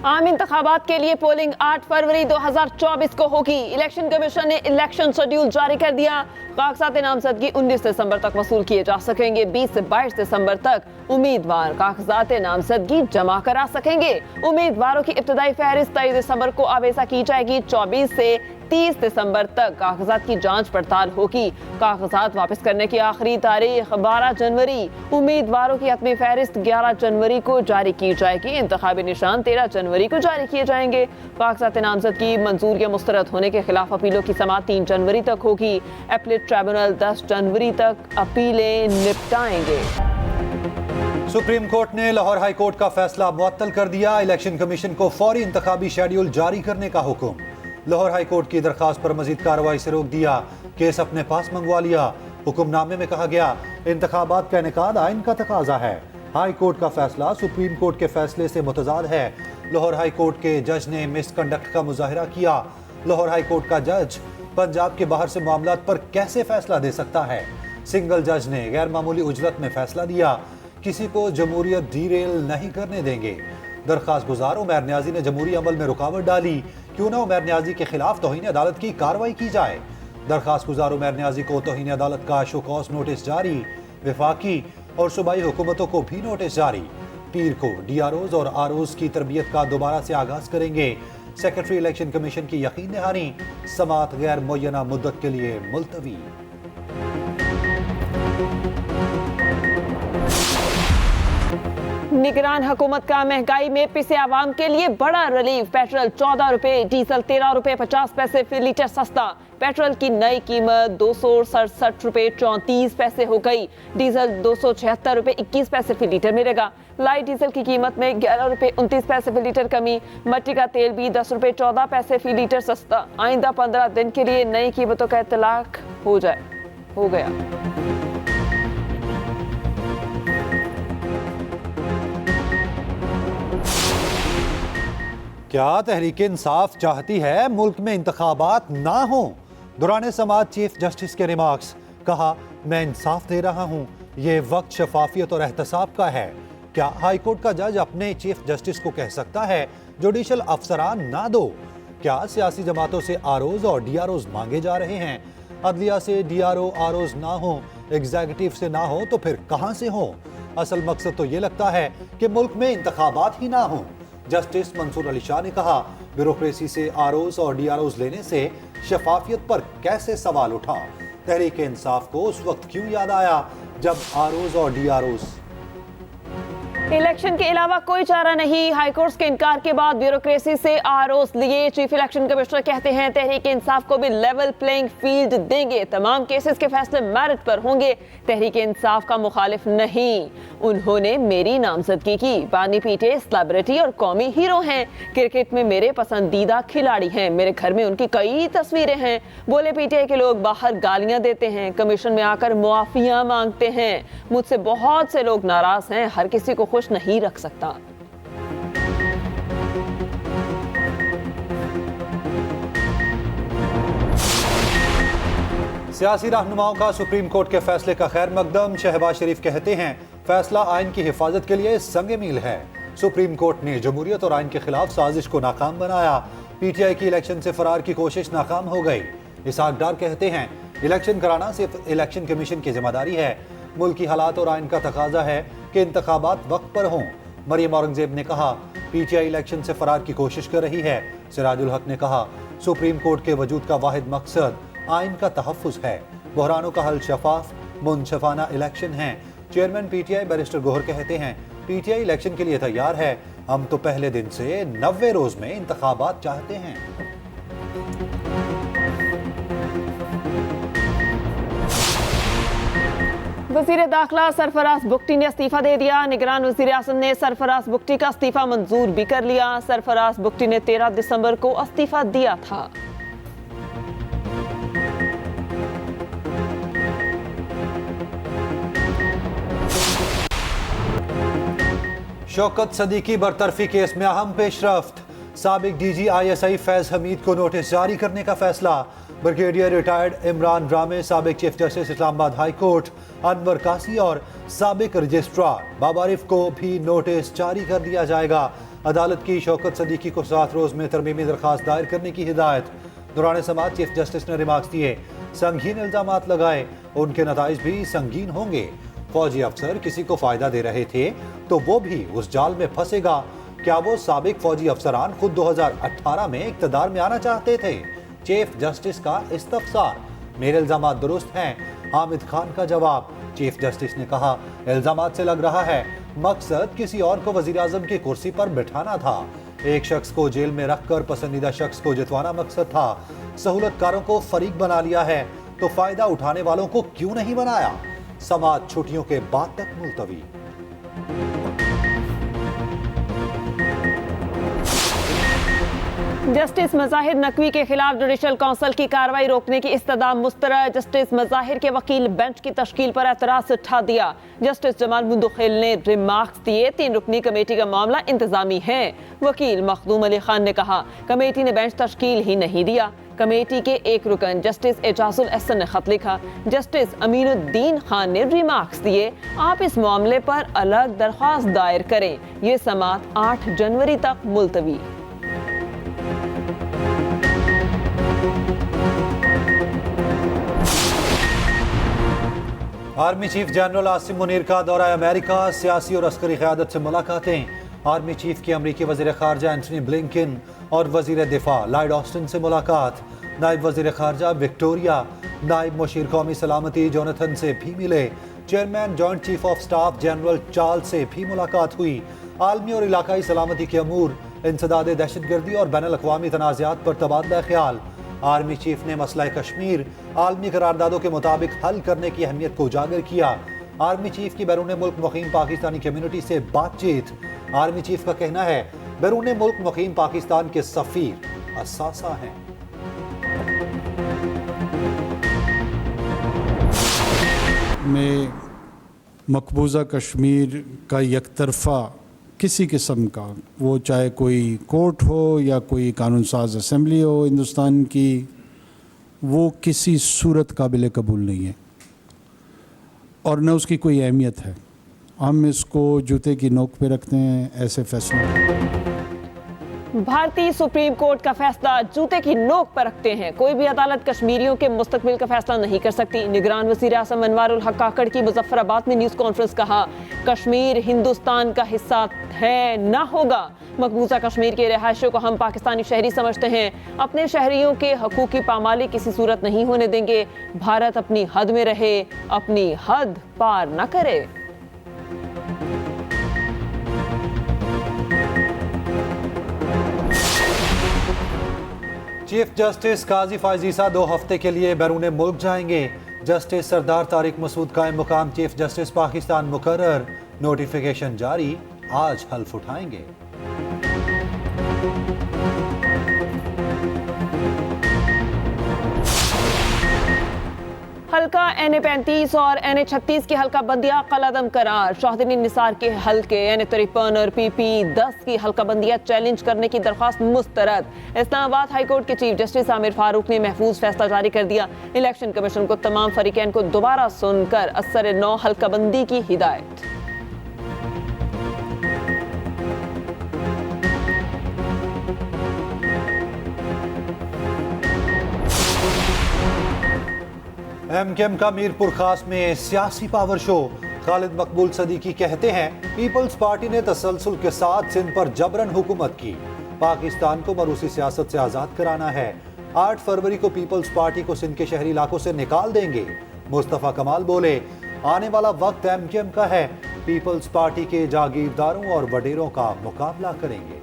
आम इंतखाबात के लिए पोलिंग 8 फरवरी 2024 को होगी। इलेक्शन कमीशन ने इलेक्शन शेड्यूल जारी कर दिया। कागजात नामजदगी 19 दिसंबर तक वसूल किए जा सकेंगे। 20 से 22 दिसंबर तक उम्मीदवार कागजात नामजदगी जमा करा सकेंगे। उम्मीदवारों की इब्तदाई फहरिस्त 23 दिसंबर को आवेजा की जाएगी। 24 से 30 दिसंबर तक कागजात की जांच पड़ताल होगी। कागजात वापस करने की आखिरी तारीख 12 जनवरी। उम्मीदवारों की हतमी फहरिस्त 11 जनवरी को जारी की जाएगी। इंतखाबी निशान 13 जनवरी को जारी किए जाएंगे। कागजात नामजदगी मंजूर या मुस्तरद होने के खिलाफ अपीलों की समाअत 3 जनवरी तक होगी। एपलेट ट्रिब्यूनल 10 जनवरी तक अपीलें निपटाएंगे। सुप्रीम कोर्ट ने लाहौर हाई कोर्ट का फैसला मुअत्तल कर दिया। इलेक्शन कमीशन को फौरी इंतखाबी शेड्यूल जारी करने का हुक्म। लाहौर हाई कोर्ट की दरखास्त पर मजीद कार्रवाई से रोक दिया। केस अपने पास मंगवा लिया। हुक्मनामे में कहा गया इंतखाबात का इनेकाद आइन का तकाजा है। हाई कोर्ट का फैसला सुप्रीम कोर्ट के फैसले से मुतजाद है। लाहौर हाई कोर्ट के जज ने मिसकंडक्ट का मुजाहिरा किया। लाहौर हाई कोर्ट का जज पंजाब के बाहर से मामलात पर कैसे फैसला दे सकता है। सिंगल जज ने गैर मामूली उजरत में फैसला दिया। किसी को जमहूरियत डीरेल नहीं करने देंगे। दरखास्त गुजार उमैर न्याजी ने जमहूरी अमल में रुकावट डाली। क्यों ना उमैर न्याजी के खिलाफ तौहीन अदालत की कार्रवाई की जाए। दरखास्त गुजार उमैर न्याजी को तौहीन अदालत का शो कॉज नोटिस जारी। वफाकी और सूबाई हुकूमतों को भी नोटिस जारी। पीर को डीआरओज और आरओज की तरबियत का दोबारा से आगाज करेंगे। सेक्रेटरी इलेक्शन कमीशन की यकीन दहानी। समाअत गैर मुय्यना मुद्दत के लिए मुलतवी। निगरान हुकूमत का महंगाई में पिसे आवाम के लिए बड़ा रिलीफ। पेट्रोल 14 रुपए, डीजल 13 रुपए 50 पैसे फी लीटर सस्ता। पेट्रोल की नई कीमत 267 रुपए 34 पैसे हो गई। डीजल 276 रुपए 21 पैसे फी लीटर मिलेगा। लाइट डीजल की कीमत में 11 रुपए 29 पैसे फी लीटर कमी। मट्टी का तेल भी 10 रुपए 14 पैसे फी लीटर सस्ता। आइंदा 15 दिन के लिए नई कीमतों का इतलाक हो गया। क्या तहरीक इंसाफ चाहती है मुल्क में इंतखाबात ना हो। दौरान समाअत चीफ जस्टिस के रिमार्क्स। कहा मैं इंसाफ दे रहा हूँ। ये वक्त शफाफियत और एहतसाब का है। क्या हाई कोर्ट का जज अपने चीफ जस्टिस को कह सकता है जुडिशल अफसरान ना दो। क्या सियासी जमातों से आरओज और डीआरओज मांगे जा रहे हैं। अदलिया से डीआरओ आरओज ना हो, एग्जीक्यूटिव से ना हो तो फिर कहाँ से हो। असल मकसद तो ये लगता है कि मुल्क में इंतखाबात ही ना हो। जस्टिस मंसूर अली शाह ने कहा ब्यूरोक्रेसी से आरओज और डीआरओज लेने से शफाफियत पर कैसे सवाल उठा। तहरीक इंसाफ को उस वक्त क्यों याद आया जब आरओज और डीआरओज। इलेक्शन के अलावा कोई चारा नहीं। हाईकोर्ट के इनकार के बाद ब्यूरोक्रेसी से आरओज लिए। चीफ इलेक्शन कमिश्नर कहते हैं तहरीक इंसाफ को भी लेवल प्लेइंग फील्ड देंगे। तमाम केसेस के फैसले मेरिट पर होंगे। तहरीक इंसाफ का मुखालिफ नहीं। उन्होंने मेरी नामजदगी की। बानी पीटे सेलिब्रिटी और कौमी हीरो हैं। क्रिकेट में मेरे पसंदीदा खिलाड़ी हैं। मेरे घर में उनकी कई तस्वीरें हैं। बोले पीटीआई के लोग बाहर गालियां देते हैं, कमीशन में आकर मुआफिया मांगते हैं। मुझसे बहुत से लोग नाराज हैं। हर किसी को खुश नहीं रख सकता। सियासी रहनुमाओं का सुप्रीम कोर्ट के फैसले का खैर मकदम। शहबाज शरीफ कहते हैं फैसला आइन की हिफाजत के लिए संगे मील है। सुप्रीम कोर्ट ने जमहूरियत और आइन के खिलाफ साजिश को नाकाम बनाया। पीटीआई की इलेक्शन से फरार की कोशिश नाकाम हो गई। इसहाक डार कहते हैं इलेक्शन कराना सिर्फ इलेक्शन कमीशन की जिम्मेदारी है। मुल्की हालात और आइन का तकाजा है कि इंतखाबात वक्त पर हों। मरियम औरंगजेब ने कहा पीटीआई इलेक्शन से फरार की कोशिश कर रही है। सिराजुल हक ने कहा सुप्रीम कोर्ट के वजूद का वाहिद मकसद आइन का तहफ़्फ़ुज़ है। बहरानों का हल शफाफ मुनशफाना इलेक्शन है। चेयरमैन पीटीआई बैरिस्टर गोहर कहते हैं पीटीआई इलेक्शन के लिए तैयार है। हम तो पहले दिन से 90 रोज में इंतखाबात चाहते हैं। वज़ीर दाखिला सरफराज बुगटी ने इस्तीफा दे दिया। निगरान वज़ीर आज़म ने सरफराज बुगटी का इस्तीफा मंजूर भी कर लिया। सरफराज बुगटी ने 13 दिसंबर को इस्तीफा दिया था। शौकत सदीकी बरतरफी केस में अहम पेशरफ्त। साबिक डीजी आईएसआई फैज हमीद को नोटिस जारी करने का फैसला। ब्रिगेडियर रिटायर्ड इमरान रामे, साबिक chief justice Islamabad high court Anwar कासी और साबिक रजिस्ट्रार बाबा आरिफ को भी नोटिस जारी कर दिया जाएगा। عدالت کی شوکت صدیقی کو 7 روز میں ترمیمی درخواست دائر کرنے کی ہدایت۔ دوران سماعت چیف جسٹس نے ریمارکس دیے، سنگین الزامات لگائے، ان کے نتائج بھی سنگین ہوں گے۔ فوجی افسر کسی کو فائدہ دے رہے تھے تو وہ بھی اس جال میں پھنسے گا۔ کیا وہ سابق فوجی افسران خود 2018 میں اقتدار میں آنا چاہتے تھے؟ چیف جسٹس کا استفسار۔ میرے الزامات درست ہیں، حامد خان کا جواب۔ چیف جسٹس نے کہا، الزامات سے لگ رہا ہے مقصد کسی اور کو وزیراعظم کی کرسی پر بٹھانا تھا۔ ایک شخص کو جیل میں رکھ کر پسندیدہ شخص کو جتوانا مقصد تھا۔ سہولت کاروں کو فریق بنا لیا ہے تو فائدہ اٹھانے والوں کو کیوں نہیں بنایا؟ سماعت چھٹیوں کے بعد تک ملتوی۔ جسٹس مظاہر نقوی کے خلاف جوڈیشل کونسل کی کارروائی روکنے کی استدعا مسترد۔ جسٹس مظاہر کے وکیل بینچ کی تشکیل پر اعتراض اٹھا دیا۔ جسٹس جمال مندوخیل نے ریمارکس دیے، 3 رکنی کمیٹی کا معاملہ انتظامی ہے۔ وکیل مخدوم علی خان نے کہا، کمیٹی نے بینچ تشکیل ہی نہیں دیا۔ کمیٹی کے ایک رکن جسٹس اعجاز الاحسن نے خط لکھا۔ جسٹس امین الدین خان نے ریمارکس دیے، آپ اس معاملے پر الگ درخواست دائر کریں۔ یہ سماعت 8 جنوری تک ملتوی۔ Army chief general Asim Munir کا دورہ امریکہ، سیاسی اور عسکری قیادت سے ملاقاتیں۔ آرمی چیف کی امریکی وزیر خارجہ اینٹونی بلنکن اور وزیر دفاع لائیڈ آسٹن سے ملاقات۔ نائب وزیر خارجہ وکٹوریا، نائب مشیر قومی سلامتی جوناتھن سے بھی ملے۔ Chairman joint chief of staff general Charles سے بھی ملاقات ہوئی۔ عالمی اور علاقائی سلامتی کے امور، انسداد دہشت گردی اور بین الاقوامی تنازعات پر تبادلہ خیال۔ آرمی چیف نے مسئلہ کشمیر عالمی قراردادوں کے مطابق حل کرنے کی اہمیت کو اجاگر کیا۔ آرمی چیف کی بیرون ملک مقیم پاکستانی کمیونٹی سے بات چیت۔ آرمی چیف کا کہنا ہے، بیرون ملک مقیم پاکستان کے سفیر اثاثہ ہیں۔ میں مقبوضہ کشمیر کا یک طرفہ کسی قسم کا، وہ چاہے کوئی کورٹ ہو یا کوئی قانون ساز اسمبلی ہو ہندوستان کی، وہ کسی صورت قابل قبول نہیں ہے اور نہ اس کی کوئی اہمیت ہے۔ ہم اس کو جوتے کی نوک پہ رکھتے ہیں ایسے فیصلوں۔ بھارتی سپریم کورٹ کا فیصلہ جوتے کی نوک پر رکھتے ہیں۔ کوئی بھی عدالت کشمیریوں کے مستقبل کا فیصلہ نہیں کر سکتی۔ نگران وزیر اعظم انوار الحق کاکڑ کی مظفر آباد میں نیوز کانفرنس، کہا، کشمیر ہندوستان کا حصہ ہے، نہ ہوگا۔ مقبوضہ کشمیر کے رہائشیوں کو ہم پاکستانی شہری سمجھتے ہیں۔ اپنے شہریوں کے حقوق کی پامالی کسی صورت نہیں ہونے دیں گے۔ بھارت اپنی حد میں رہے، اپنی حد پار نہ کرے۔ چیف جسٹس قاضی فائز عیسیٰ 2 ہفتے کے لیے بیرون ملک جائیں گے۔ جسٹس سردار طارق مسعود قائم مقام چیف جسٹس پاکستان مقرر۔ نوٹیفیکیشن جاری، آج حلف اٹھائیں گے۔ حلقہ N35 اور N36 کی حلقہ بندیاں قلعدم قرار۔ شاہدین نثار کے حلقے N53 اور PP10 کی حلقہ بندیاں چیلنج کرنے کی درخواست مسترد۔ اسلام آباد ہائی کورٹ کے چیف جسٹس عامر فاروق نے محفوظ فیصلہ جاری کر دیا۔ الیکشن کمیشن کو تمام فریقین کو دوبارہ سن کر اثر 9 حلقہ بندی کی ہدایت۔ ایم کیو ایم کا میرپور خاص میں سیاسی پاور شو۔ خالد مقبول صدیقی کہتے ہیں، پیپلز پارٹی نے تسلسل کے ساتھ سندھ پر جبراً حکومت کی۔ پاکستان کو مروثی سیاست سے آزاد کرانا ہے۔ 8 فروری کو پیپلز پارٹی کو سندھ کے شہری علاقوں سے نکال دیں گے۔ مصطفیٰ کمال بولے، آنے والا وقت ایم کیو ایم کا ہے، پیپلز پارٹی کے جاگیرداروں اور وڈیروں کا مقابلہ کریں گے۔